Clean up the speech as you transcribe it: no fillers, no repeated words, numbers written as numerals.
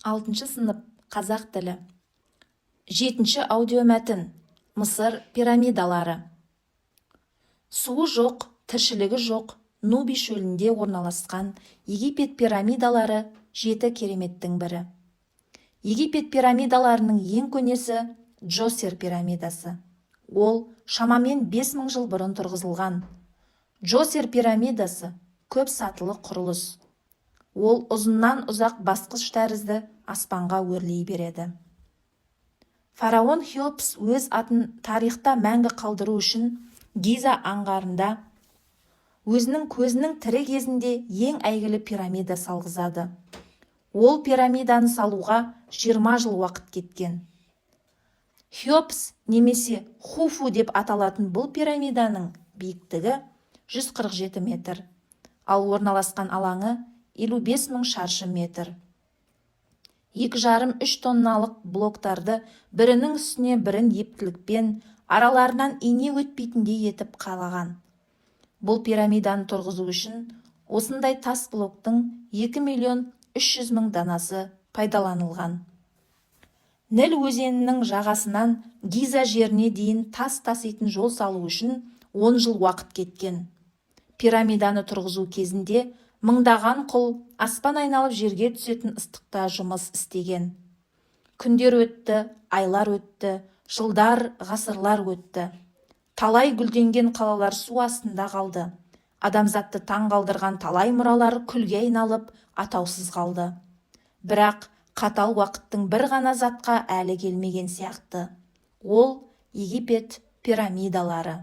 6 сынып қазақ тілі. 7 аудиомәтін Мысыр пирамидалары. Суы жоқ, тіршілігі жоқ, Нуби шөлінде орналасқан Египет пирамидалары 7 кереметтің бірі. Египет пирамидаларының ең көнесі Джосер пирамидасы. Ол шамамен 5000 жыл бұрын тұрғызылған. Джосер пирамидасы көп сатылы құрылыс. Ол ұзыннан ұзақ басқыш тәрізді аспанға өрлей береді. Фараон Хеопс өз атын тарихта мәңгі қалдыру үшін Гиза аңғарында өзінің көзінің тірі кезінде ең әйгілі пирамида салғызады. Ол пирамиданы салуға 20 жыл уақыт кеткен. Хеопс немесе Хуфу деп аталатын бұл пирамиданың биіктігі 147 метр, ал орналасқан алаңы 55 000 шаршы метр. 2,5-3 тонналық блоктарды бірінің үстіне бірін ептілікпен араларынан ине өтпейтіндей етіп қалаған. Бұл пирамиданы тұрғызу үшін осындай тас блоктың 2,300,000 данасы пайдаланылған. Ніл өзенінің жағасынан Гиза жеріне дейін тас таситын жол салу үшін 10 жыл уақыт кеткен. Пирамиданы тұрғызу кезінде мыңдаған құл аспан айналып жерге түсетін ыстықта жұмыс істеген. Күндер өтті, айлар өтті, жылдар, ғасырлар өтті. Талай гүлденген қалалар су астында қалды. Адамзатты таң қалдырған талай мұралар күлге айналып, атаусыз қалды. Бірақ қатал уақыттың бір ғана затқа әлі келмеген сияқты. Ол Египет пирамидалары.